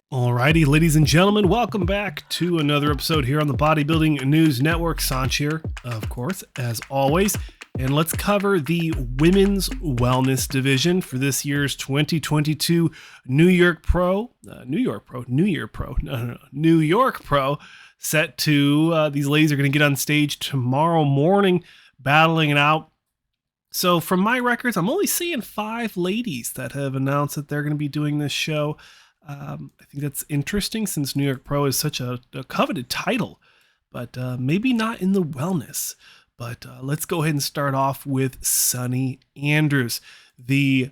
Alrighty, ladies and gentlemen, welcome back to another episode here on the Bodybuilding News Network. Saunch here, of course, as always. And let's cover the women's wellness division for this year's 2022 New York Pro, set to, these ladies are going to get on stage tomorrow morning, battling it out. So from my records, I'm only seeing 5 ladies that have announced that they're going to be doing this show. I think that's interesting since New York Pro is such a coveted title, but maybe not in the wellness. But let's go ahead and start off with Sunny Andrews, the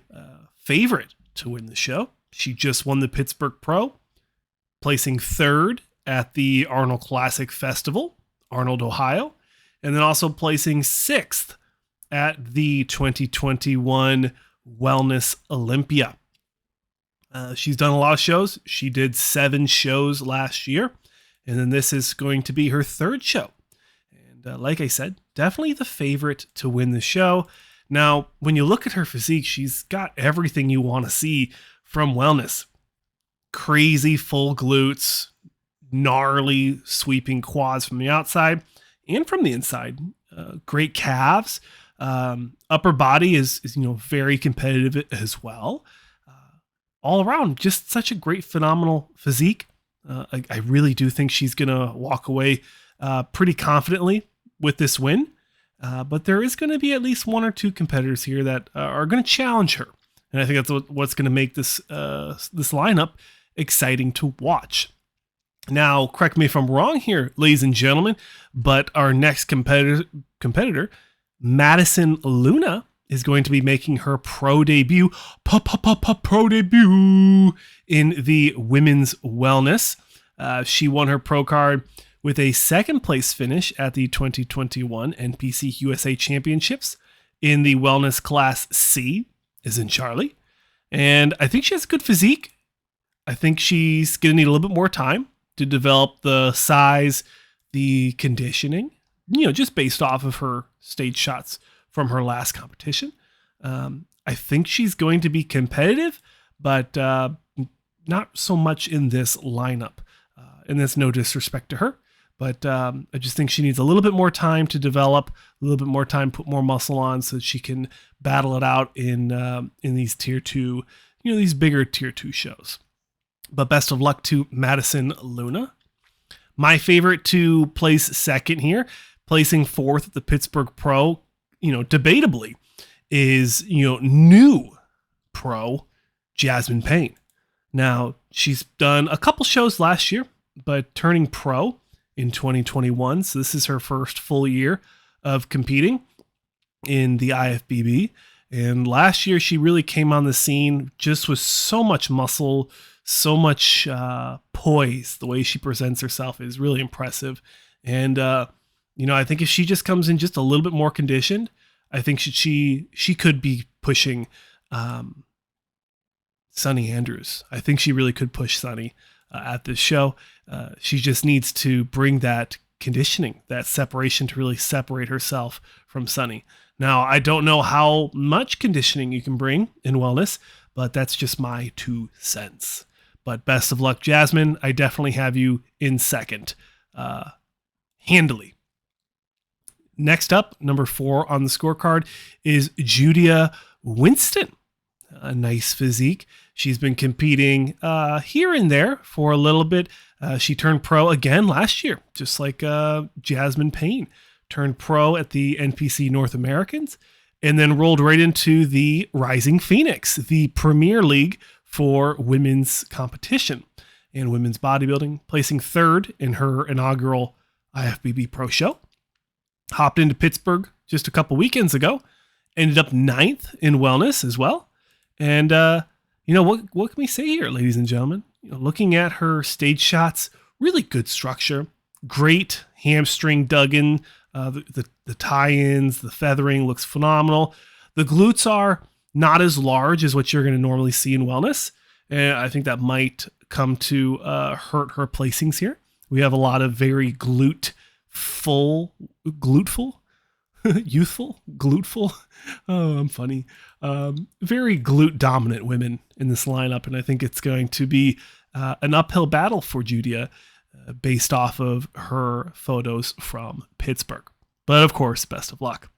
favorite to win the show. She just won the Pittsburgh Pro, placing 3rd at the Arnold Classic Festival, Arnold, Ohio, and then also placing 6th at the 2021 Wellness Olympia. She's done a lot of shows. She did 7 shows last year, and then this is going to be her 3rd show. And like I said, definitely the favorite to win the show. Now, when you look at her physique, she's got everything you want to see from wellness. Crazy full glutes, gnarly sweeping quads from the outside and from the inside. Great calves. Upper body is very competitive as well. All around, just such a great, phenomenal physique. I really do think she's going to walk away pretty confidently with this win. But there is going to be at least 1 or 2 competitors here that are going to challenge her. And I think that's what's going to make this lineup exciting to watch. Now, correct me if I'm wrong here, ladies and gentlemen, but our next competitor, Madison Luna, is going to be making her pro debut in the women's wellness. She won her pro card with a 2nd place finish at the 2021 NPC USA Championships in the wellness class C, as in Charlie. And I think she has a good physique. I think she's going to need a little bit more time to develop the size, the conditioning, just based off of her stage shots from her last competition. I think she's going to be competitive, but not so much in this lineup. And that's no disrespect to her, but I just think she needs a little bit more time to develop, a little bit more time, put more muscle on so that she can battle it out in these tier 2, these bigger tier 2 shows. But best of luck to Madison Luna. My favorite to place 2nd here, placing 4th at the Pittsburgh Pro, debatably, is, new pro Jasmine Payne. Now, she's done a couple shows last year, but turning pro in 2021. So this is her first full year of competing in the ifbb. And last year, she really came on the scene just with so much muscle, so much poise. The way she presents herself is really impressive. And, I think if she just comes in just a little bit more conditioned, I think she could be pushing Sunny Andrews. I think she really could push Sunny at this show. She just needs to bring that conditioning, that separation to really separate herself from Sunny. Now, I don't know how much conditioning you can bring in wellness, but that's just my 2 cents. But best of luck, Jasmine. I definitely have you in 2nd, handily. Next up, number 4 on the scorecard is Judia Winston. A nice physique. She's been competing here and there for a little bit. She turned pro again last year, just like Jasmine Payne. Turned pro at the NPC North Americans and then rolled right into the Rising Phoenix, the premier league for women's competition and women's bodybuilding, placing 3rd in her inaugural IFBB Pro Show. Hopped into Pittsburgh just a couple weekends ago, ended up 9th in wellness as well. And, what can we say here, ladies and gentlemen? Looking at her stage shots, really good structure, great hamstring dug in, the tie-ins, the feathering looks phenomenal. The glutes are not as large as what you're going to normally see in wellness. And I think that might come to hurt her placings here. We have a lot of very gluteful, gluteful. Oh, I'm funny. Very glute dominant women in this lineup. And I think it's going to be an uphill battle for Judia based off of her photos from Pittsburgh. But of course, best of luck.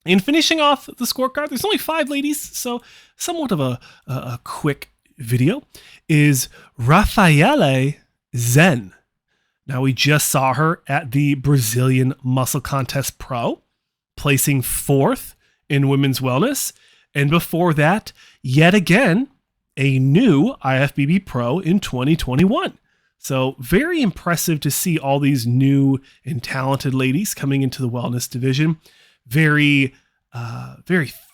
In finishing off the scorecard, there's only 5 ladies, so somewhat of a quick video, is Rafaelle Zen. Now, we just saw her at the Brazilian Muscle Contest Pro, placing 4th in women's wellness. And before that, yet again, a new IFBB Pro in 2021. So very impressive to see all these new and talented ladies coming into the wellness division. Very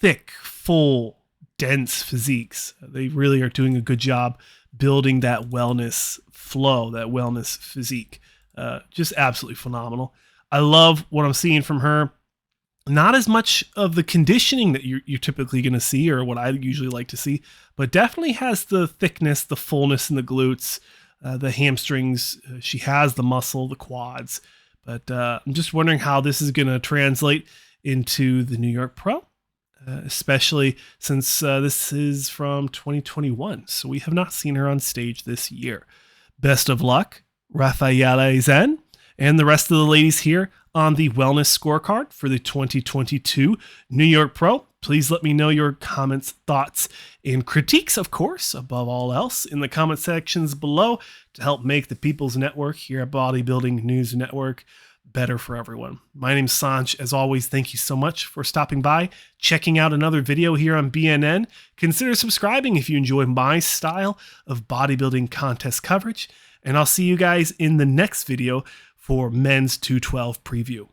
thick, full, dense physiques. They really are doing a good job building that wellness flow, that wellness physique. Just absolutely phenomenal. I love what I'm seeing from her. Not as much of the conditioning that you're typically going to see, or what I usually like to see, but definitely has the thickness, the fullness in the glutes, the hamstrings. She has the muscle, the quads. But I'm just wondering how this is going to translate into the New York Pro, especially since this is from 2021. So we have not seen her on stage this year. Best of luck, Rafaelle Zen, and the rest of the ladies here on the wellness scorecard for the 2022 New York Pro. Please let me know your comments, thoughts, and critiques, of course, above all else, in the comment sections below to help make the People's Network here at Bodybuilding News Network better for everyone. My name's Saunch. As always, thank you so much for stopping by, checking out another video here on BNN. Consider subscribing if you enjoy my style of bodybuilding contest coverage, and I'll see you guys in the next video for men's 212 preview.